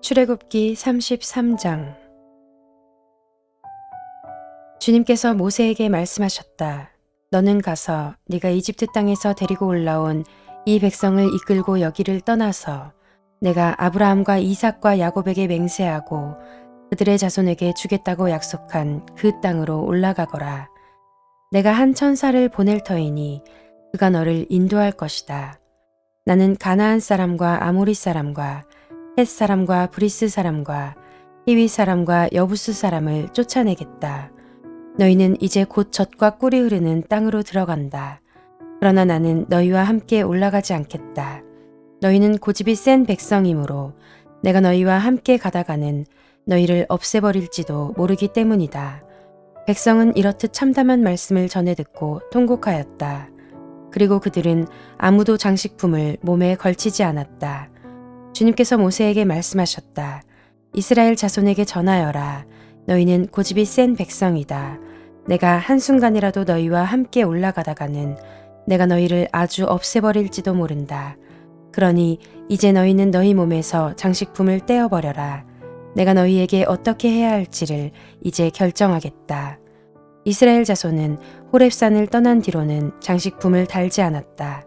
출애굽기 33장. 주님께서 모세에게 말씀하셨다. 너는 가서 네가 이집트 땅에서 데리고 올라온 이 백성을 이끌고 여기를 떠나서 내가 아브라함과 이삭과 야곱에게 맹세하고 그들의 자손에게 주겠다고 약속한 그 땅으로 올라가거라. 내가 한 천사를 보낼 터이니 그가 너를 인도할 것이다. 나는 가나안 사람과 아모리 사람과 헷 사람과 브리스 사람과 히위 사람과 여부스 사람을 쫓아내겠다. 너희는 이제 곧 젖과 꿀이 흐르는 땅으로 들어간다. 그러나 나는 너희와 함께 올라가지 않겠다. 너희는 고집이 센 백성이므로 내가 너희와 함께 가다가는 너희를 없애버릴지도 모르기 때문이다. 백성은 이렇듯 참담한 말씀을 전해 듣고 통곡하였다. 그리고 그들은 아무도 장식품을 몸에 걸치지 않았다. 주님께서 모세에게 말씀하셨다. 이스라엘 자손에게 전하여라. 너희는 고집이 센 백성이다. 내가 한순간이라도 너희와 함께 올라가다가는 내가 너희를 아주 없애버릴지도 모른다. 그러니 이제 너희는 너희 몸에서 장식품을 떼어버려라. 내가 너희에게 어떻게 해야 할지를 이제 결정하겠다. 이스라엘 자손은 호렙산을 떠난 뒤로는 장식품을 달지 않았다.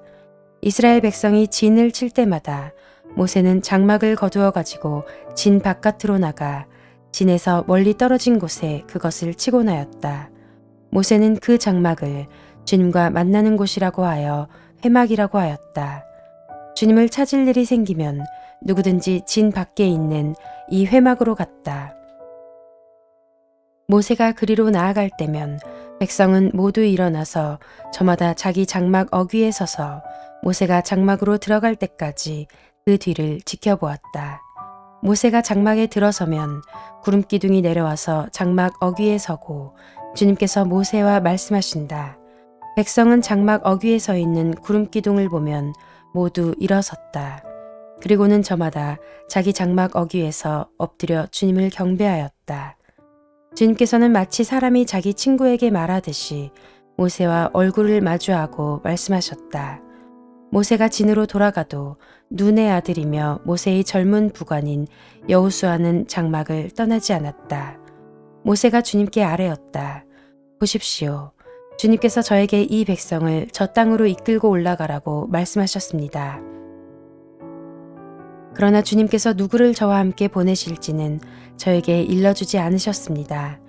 이스라엘 백성이 진을 칠 때마다 모세는 장막을 거두어 가지고 진 바깥으로 나가 진에서 멀리 떨어진 곳에 그것을 치고 나였다. 모세는 그 장막을 주님과 만나는 곳이라고 하여 회막이라고 하였다. 주님을 찾을 일이 생기면 누구든지 진 밖에 있는 이 회막으로 갔다. 모세가 그리로 나아갈 때면 백성은 모두 일어나서 저마다 자기 장막 어귀에 서서 모세가 장막으로 들어갈 때까지 그 뒤를 지켜보았다. 모세가 장막에 들어서면 구름 기둥이 내려와서 장막 어귀에 서고 주님께서 모세와 말씀하신다. 백성은 장막 어귀에 서 있는 구름 기둥을 보면 모두 일어섰다. 그리고는 저마다 자기 장막 어귀에서 엎드려 주님을 경배하였다. 주님께서는 마치 사람이 자기 친구에게 말하듯이 모세와 얼굴을 마주하고 말씀하셨다. 모세가 진으로 돌아가도 눈의 아들이며 모세의 젊은 부관인 여호수아는 장막을 떠나지 않았다. 모세가 주님께 아뢰었다. 보십시오. 주님께서 저에게 이 백성을 저 땅으로 이끌고 올라가라고 말씀하셨습니다. 그러나 주님께서 누구를 저와 함께 보내실지는 저에게 일러주지 않으셨습니다.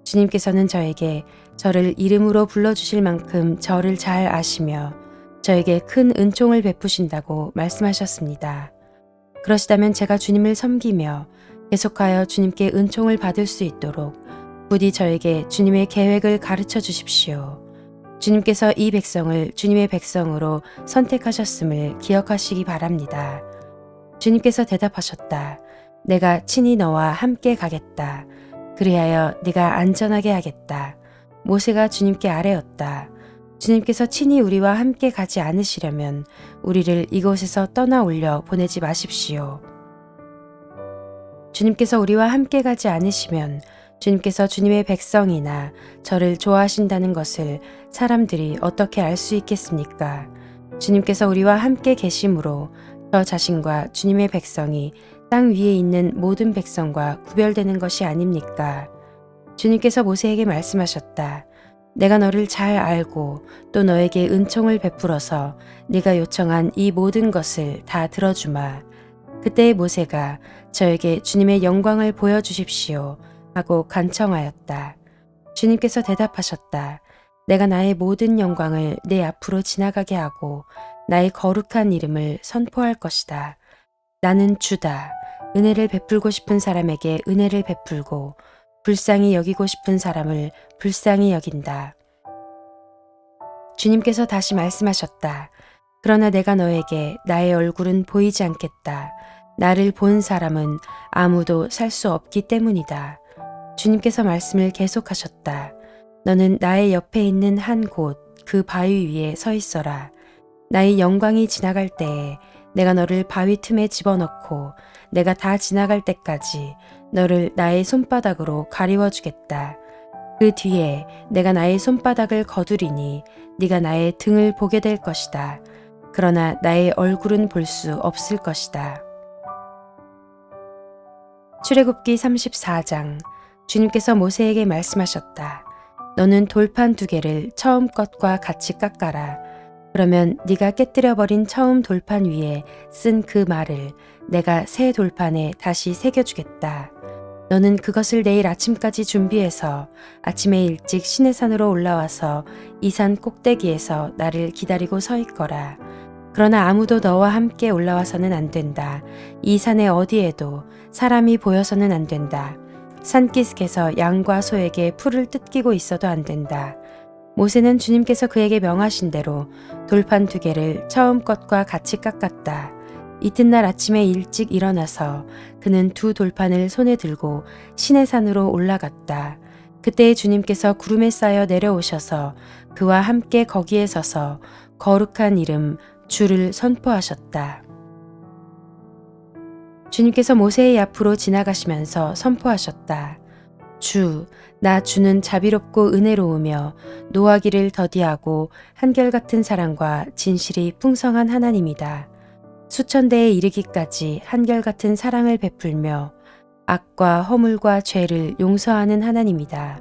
주님께서는 저에게 저를 이름으로 불러주실 만큼 저를 잘 아시며 저에게 큰 은총을 베푸신다고 말씀하셨습니다. 그러시다면 제가 주님을 섬기며 계속하여 주님께 은총을 받을 수 있도록 부디 저에게 주님의 계획을 가르쳐 주십시오. 주님께서 이 백성을 주님의 백성으로 선택하셨음을 기억하시기 바랍니다. 주님께서 대답하셨다. 내가 친히 너와 함께 가겠다. 그리하여 네가 안전하게 하겠다. 모세가 주님께 아뢰었다. 주님께서 친히 우리와 함께 가지 않으시려면 우리를 이곳에서 떠나 올려 보내지 마십시오. 주님께서 우리와 함께 가지 않으시면 주님께서 주님의 백성이나 저를 좋아하신다는 것을 사람들이 어떻게 알 수 있겠습니까? 주님께서 우리와 함께 계심으로 저 자신과 주님의 백성이 땅 위에 있는 모든 백성과 구별되는 것이 아닙니까? 주님께서 모세에게 말씀하셨다. 내가 너를 잘 알고 또 너에게 은총을 베풀어서 네가 요청한 이 모든 것을 다 들어주마. 그때 모세가 저에게 주님의 영광을 보여주십시오 하고 간청하였다. 주님께서 대답하셨다. 내가 나의 모든 영광을 내 앞으로 지나가게 하고 나의 거룩한 이름을 선포할 것이다. 나는 주다. 은혜를 베풀고 싶은 사람에게 은혜를 베풀고 불쌍히 여기고 싶은 사람을 불쌍히 여긴다. 주님께서 다시 말씀하셨다. 그러나 내가 너에게 나의 얼굴은 보이지 않겠다. 나를 본 사람은 아무도 살 수 없기 때문이다. 주님께서 말씀을 계속하셨다. 너는 나의 옆에 있는 한 곳, 그 바위 위에 서 있어라. 나의 영광이 지나갈 때에 내가 너를 바위 틈에 집어넣고 내가 다 지나갈 때까지 너를 나의 손바닥으로 가리워 주겠다. 그 뒤에 내가 나의 손바닥을 거두리니 네가 나의 등을 보게 될 것이다. 그러나 나의 얼굴은 볼 수 없을 것이다. 출애굽기 34장. 주님께서 모세에게 말씀하셨다. 너는 돌판 2개를 처음 것과 같이 깎아라. 그러면 네가 깨뜨려버린 처음 돌판 위에 쓴 그 말을 내가 새 돌판에 다시 새겨주겠다. 너는 그것을 내일 아침까지 준비해서 아침에 일찍 시내산으로 올라와서 이 산 꼭대기에서 나를 기다리고 서 있거라. 그러나 아무도 너와 함께 올라와서는 안 된다. 이 산의 어디에도 사람이 보여서는 안 된다. 산기슭에서 양과 소에게 풀을 뜯기고 있어도 안 된다. 모세는 주님께서 그에게 명하신 대로 돌판 2개를 처음 것과 같이 깎았다. 이튿날 아침에 일찍 일어나서 그는 2 돌판을 손에 들고 시내산으로 올라갔다. 그때 주님께서 구름에 쌓여 내려오셔서 그와 함께 거기에 서서 거룩한 이름 주를 선포하셨다. 주님께서 모세의 앞으로 지나가시면서 선포하셨다. 주, 나 주는 자비롭고 은혜로우며 노하기를 더디하고 한결같은 사랑과 진실이 풍성한 하나님이다. 수천 대에 이르기까지 한결같은 사랑을 베풀며 악과 허물과 죄를 용서하는 하나님이다.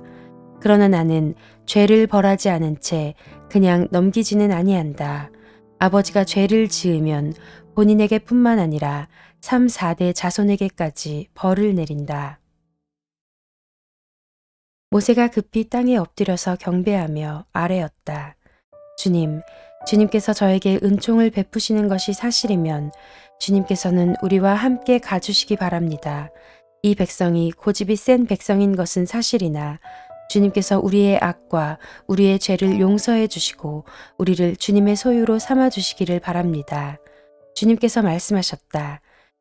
그러나 나는 죄를 벌하지 않은 채 그냥 넘기지는 아니한다. 아버지가 죄를 지으면 본인에게 뿐만 아니라 3, 4대 자손에게까지 벌을 내린다. 모세가 급히 땅에 엎드려서 경배하며 아뢰었다. 주님, 주님께서 저에게 은총을 베푸시는 것이 사실이면 주님께서는 우리와 함께 가주시기 바랍니다. 이 백성이 고집이 센 백성인 것은 사실이나 주님께서 우리의 악과 우리의 죄를 용서해 주시고 우리를 주님의 소유로 삼아 주시기를 바랍니다. 주님께서 말씀하셨다.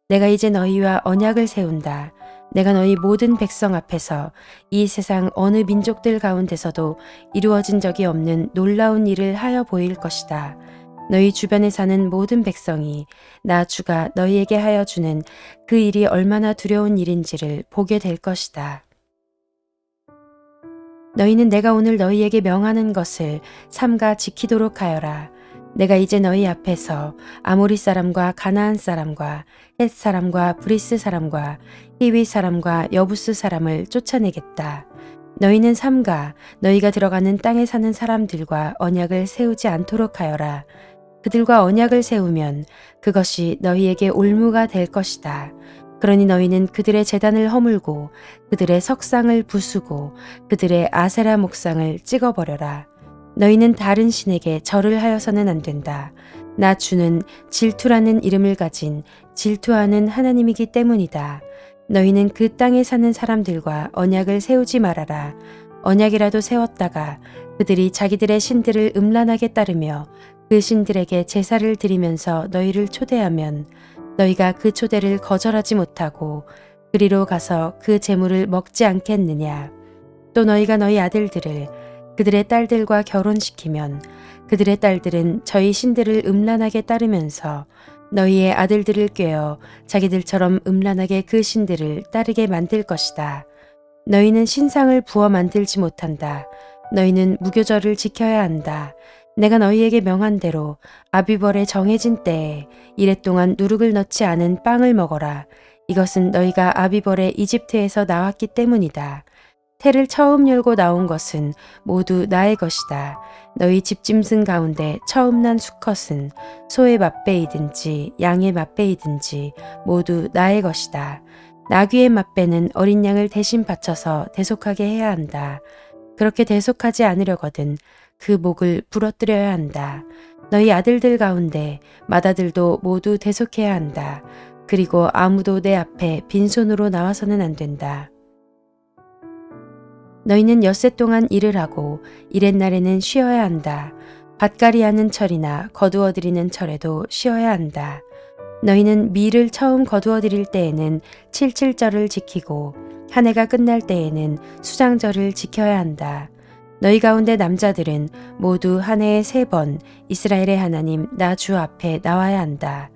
내가 이제 너희와 언약을 세운다. 내가 너희 모든 백성 앞에서 이 세상 어느 민족들 가운데서도 이루어진 적이 없는 놀라운 일을 하여 보일 것이다. 너희 주변에 사는 모든 백성이 나 주가 너희에게 하여 주는 그 일이 얼마나 두려운 일인지를 보게 될 것이다. 너희는 내가 오늘 너희에게 명하는 것을 삼가 지키도록 하여라. 내가 이제 너희 앞에서 아모리 사람과 가나안 사람과 헷 사람과 브리스 사람과 히위 사람과 여부스 사람을 쫓아내겠다. 너희는 삼가 너희가 들어가는 땅에 사는 사람들과 언약을 세우지 않도록 하여라. 그들과 언약을 세우면 그것이 너희에게 올무가 될 것이다. 그러니 너희는 그들의 제단을 허물고 그들의 석상을 부수고 그들의 아세라 목상을 찍어버려라. 너희는 다른 신에게 절을 하여서는 안 된다. 나 주는 질투라는 이름을 가진 질투하는 하나님이기 때문이다. 너희는 그 땅에 사는 사람들과 언약을 세우지 말아라. 언약이라도 세웠다가 그들이 자기들의 신들을 음란하게 따르며 그 신들에게 제사를 드리면서 너희를 초대하면 너희가 그 초대를 거절하지 못하고 그리로 가서 그 제물을 먹지 않겠느냐. 또 너희가 너희 아들들을 그들의 딸들과 결혼시키면 그들의 딸들은 저희 신들을 음란하게 따르면서 너희의 아들들을 꾀어 자기들처럼 음란하게 그 신들을 따르게 만들 것이다. 너희는 신상을 부어 만들지 못한다. 너희는 무교절을 지켜야 한다. 내가 너희에게 명한 대로 아비벌의 정해진 때에 이랫동안 누룩을 넣지 않은 빵을 먹어라. 이것은 너희가 아비벌의 이집트에서 나왔기 때문이다. 태를 처음 열고 나온 것은 모두 나의 것이다. 너희 집짐승 가운데 처음 난 수컷은 소의 맛배이든지 양의 맛배이든지 모두 나의 것이다. 나귀의 맛배는 어린 양을 대신 바쳐서 대속하게 해야 한다. 그렇게 대속하지 않으려거든 그 목을 부러뜨려야 한다. 너희 아들들 가운데 맏아들도 모두 대속해야 한다. 그리고 아무도 내 앞에 빈손으로 나와서는 안 된다. 너희는 엿새 동안 일을 하고 이렛날에는 쉬어야 한다. 밭갈이하는 철이나 거두어들이는 철에도 쉬어야 한다. 너희는 밀을 처음 거두어들일 때에는 칠칠절을 지키고 한 해가 끝날 때에는 수장절을 지켜야 한다. 너희 가운데 남자들은 모두 한 해에 3번 이스라엘의 하나님 나 주 앞에 나와야 한다.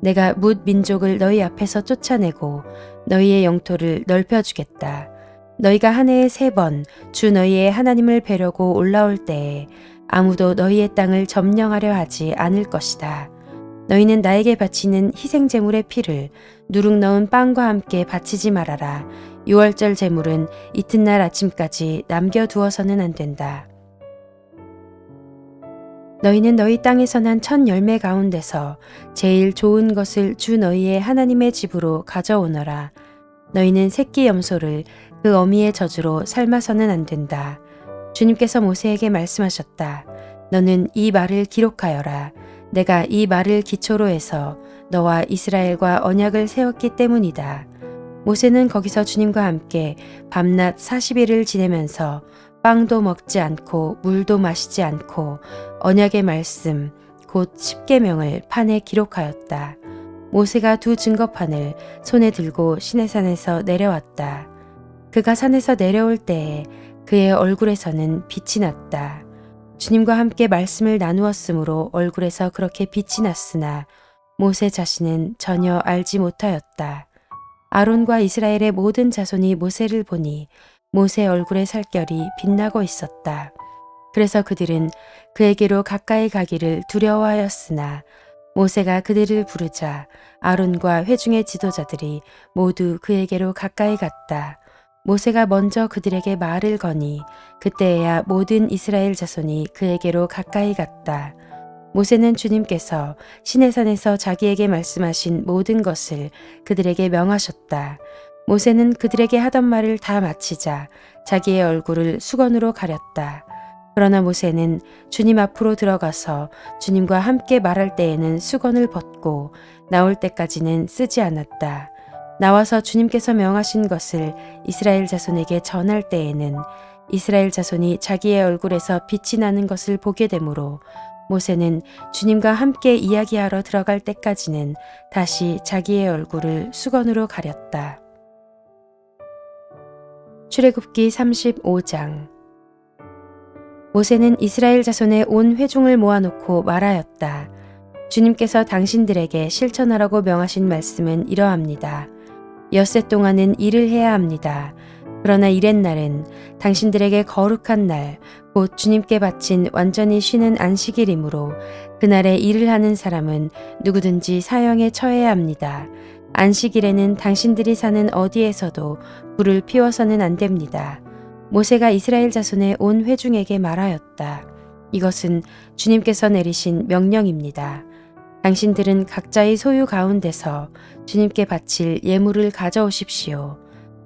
내가 뭇 민족을 너희 앞에서 쫓아내고 너희의 영토를 넓혀주겠다. 너희가 한 해에 3번 주 너희의 하나님을 뵈려고 올라올 때에 아무도 너희의 땅을 점령하려 하지 않을 것이다. 너희는 나에게 바치는 희생 제물의 피를 누룩 넣은 빵과 함께 바치지 말아라. 유월절 제물은 이튿날 아침까지 남겨두어서는 안 된다. 너희는 너희 땅에서 난 첫 열매 가운데서 제일 좋은 것을 주 너희의 하나님의 집으로 가져오너라. 너희는 새끼 염소를 그 어미의 젖으로 삶아서는 안 된다. 주님께서 모세에게 말씀하셨다. 너는 이 말을 기록하여라. 내가 이 말을 기초로 해서 너와 이스라엘과 언약을 세웠기 때문이다. 모세는 거기서 주님과 함께 밤낮 40일을 지내면서 빵도 먹지 않고 물도 마시지 않고 언약의 말씀 곧 십계명을 판에 기록하였다. 모세가 두 증거판을 손에 들고 시내산에서 내려왔다. 그가 산에서 내려올 때에 그의 얼굴에서는 빛이 났다. 주님과 함께 말씀을 나누었으므로 얼굴에서 그렇게 빛이 났으나 모세 자신은 전혀 알지 못하였다. 아론과 이스라엘의 모든 자손이 모세를 보니 모세 얼굴의 살결이 빛나고 있었다. 그래서 그들은 그에게로 가까이 가기를 두려워하였으나 모세가 그들을 부르자 아론과 회중의 지도자들이 모두 그에게로 가까이 갔다. 모세가 먼저 그들에게 말을 거니 그때에야 모든 이스라엘 자손이 그에게로 가까이 갔다. 모세는 주님께서 시내산에서 자기에게 말씀하신 모든 것을 그들에게 명하셨다. 모세는 그들에게 하던 말을 다 마치자 자기의 얼굴을 수건으로 가렸다. 그러나 모세는 주님 앞으로 들어가서 주님과 함께 말할 때에는 수건을 벗고 나올 때까지는 쓰지 않았다. 나와서 주님께서 명하신 것을 이스라엘 자손에게 전할 때에는 이스라엘 자손이 자기의 얼굴에서 빛이 나는 것을 보게 되므로 모세는 주님과 함께 이야기하러 들어갈 때까지는 다시 자기의 얼굴을 수건으로 가렸다. 출애굽기 35장. 모세는 이스라엘 자손의 온 회중을 모아놓고 말하였다. 주님께서 당신들에게 실천하라고 명하신 말씀은 이러합니다. 엿새 동안은 일을 해야 합니다. 그러나 이렛날은 당신들에게 거룩한 날, 곧 주님께 바친 완전히 쉬는 안식일이므로 그날에 일을 하는 사람은 누구든지 사형에 처해야 합니다. 안식일에는 당신들이 사는 어디에서도 불을 피워서는 안 됩니다. 모세가 이스라엘 자손의 온 회중에게 말하였다. 이것은 주님께서 내리신 명령입니다. 당신들은 각자의 소유 가운데서 주님께 바칠 예물을 가져오십시오.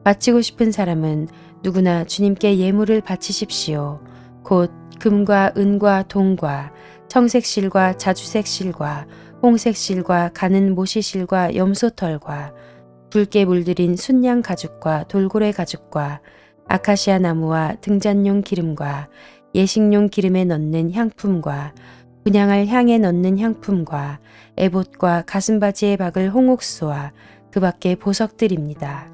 바치고 싶은 사람은 누구나 주님께 예물을 바치십시오. 곧 금과 은과 동과 청색실과 자주색실과 홍색실과 가는 모시실과 염소털과 붉게 물들인 순양 가죽과 돌고래 가죽과 아카시아 나무와 등잔용 기름과 예식용 기름에 넣는 향품과 분향할 향에 넣는 향품과 에봇과 가슴바지에 박을 홍옥수와 그 밖의 보석들입니다.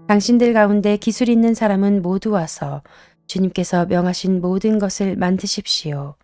당신들 가운데 기술 있는 사람은 모두 와서 주님께서 명하신 모든 것을 만드십시오.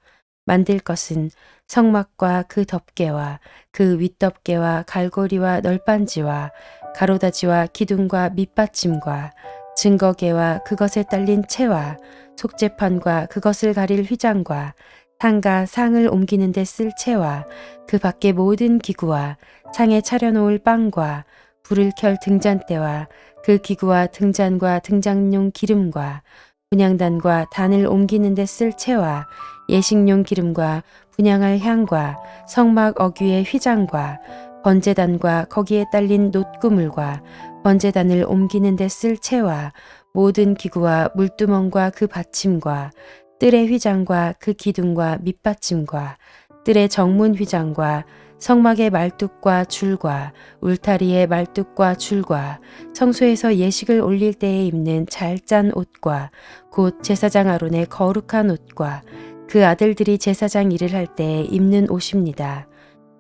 만들 것은 성막과 그 덮개와 그 윗덮개와 갈고리와 널빤지와 가로다지와 기둥과 밑받침과 증거계와 그것에 딸린 채와 속죄판과 그것을 가릴 휘장과 상과 상을 옮기는 데 쓸 채와 그 밖의 모든 기구와 상에 차려놓을 빵과 불을 켤 등잔대와 그 기구와 등잔과 등잔용 기름과 분향단과 단을 옮기는 데 쓸 채와 예식용 기름과 분향할 향과 성막 어귀의 휘장과 번제단과 거기에 딸린 놋구물과 번제단을 옮기는 데 쓸 채와 모든 기구와 물두멍과 그 받침과 뜰의 휘장과 그 기둥과 밑받침과 뜰의 정문 휘장과 성막의 말뚝과 줄과 울타리의 말뚝과 줄과 성소에서 예식을 올릴 때에 입는 잘 짠 옷과 곧 제사장 아론의 거룩한 옷과 그 아들들이 제사장 일을 할 때에 입는 옷입니다.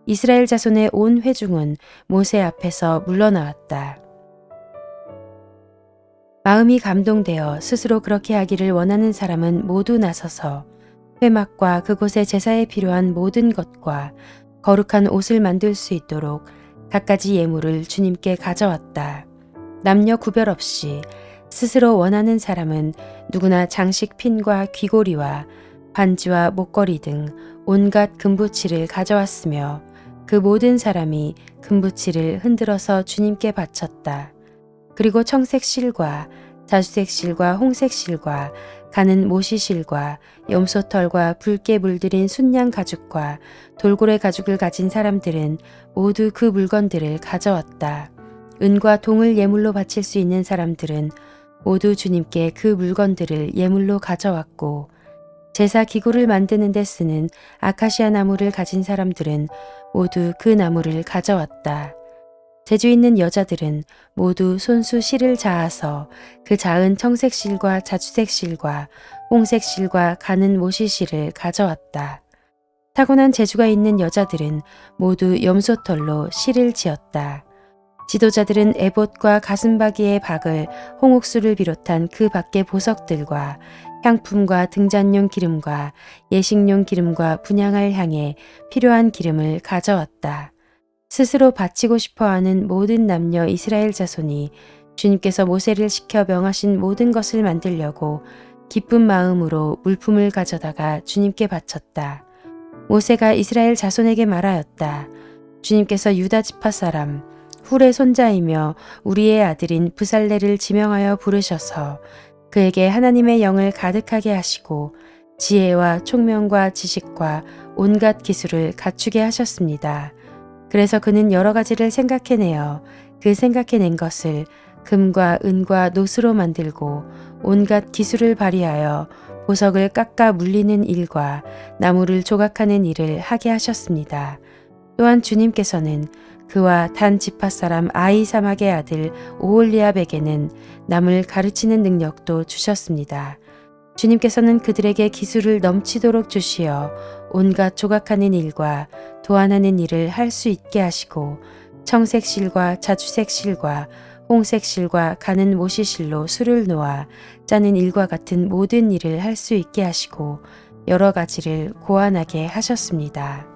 이스라엘 자손의 온 회중은 모세 앞에서 물러나왔다. 마음이 감동되어 스스로 그렇게 하기를 원하는 사람은 모두 나서서 회막과 그곳의 제사에 필요한 모든 것과 거룩한 옷을 만들 수 있도록 갖가지 예물을 주님께 가져왔다. 남녀 구별 없이 스스로 원하는 사람은 누구나 장식 핀과 귀고리와 반지와 목걸이 등 온갖 금부치를 가져왔으며 그 모든 사람이 금부치를 흔들어서 주님께 바쳤다. 그리고 청색 실과 자주색 실과 홍색 실과 가는 모시 실과 염소털과 붉게 물들인 순양 가죽과 돌고래 가죽을 가진 사람들은 모두 그 물건들을 가져왔다. 은과 동을 예물로 바칠 수 있는 사람들은 모두 주님께 그 물건들을 예물로 가져왔고, 제사 기구를 만드는 데 쓰는 아카시아 나무를 가진 사람들은 모두 그 나무를 가져왔다. 재주 있는 여자들은 모두 손수 실을 자아서 그 자은 청색 실과 자주색 실과 홍색 실과 가는 모시 실을 가져왔다. 타고난 재주가 있는 여자들은 모두 염소털로 실을 지었다. 지도자들은 에봇과 가슴바기의 박을, 홍옥수를 비롯한 그 밖의 보석들과 향품과 등잔용 기름과 예식용 기름과 분향할 향에 필요한 기름을 가져왔다. 스스로 바치고 싶어하는 모든 남녀 이스라엘 자손이 주님께서 모세를 시켜 명하신 모든 것을 만들려고 기쁜 마음으로 물품을 가져다가 주님께 바쳤다. 모세가 이스라엘 자손에게 말하였다. 주님께서 유다 지파 사람 훌의 손자이며 우리의 아들인 브살레를 지명하여 부르셔서 그에게 하나님의 영을 가득하게 하시고 지혜와 총명과 지식과 온갖 기술을 갖추게 하셨습니다. 그래서 그는 여러 가지를 생각해내어 그 생각해낸 것을 금과 은과 노스로 만들고 온갖 기술을 발휘하여 보석을 깎아 물리는 일과 나무를 조각하는 일을 하게 하셨습니다. 또한 주님께서는 그와 단 지파 사람 아히사막의 아들 오홀리압에게는 남을 가르치는 능력도 주셨습니다. 주님께서는 그들에게 기술을 넘치도록 주시어 온갖 조각하는 일과 도안하는 일을 할 수 있게 하시고 청색 실과 자주색 실과 홍색 실과 가는 모시 실로 술을 놓아 짜는 일과 같은 모든 일을 할 수 있게 하시고 여러 가지를 고안하게 하셨습니다.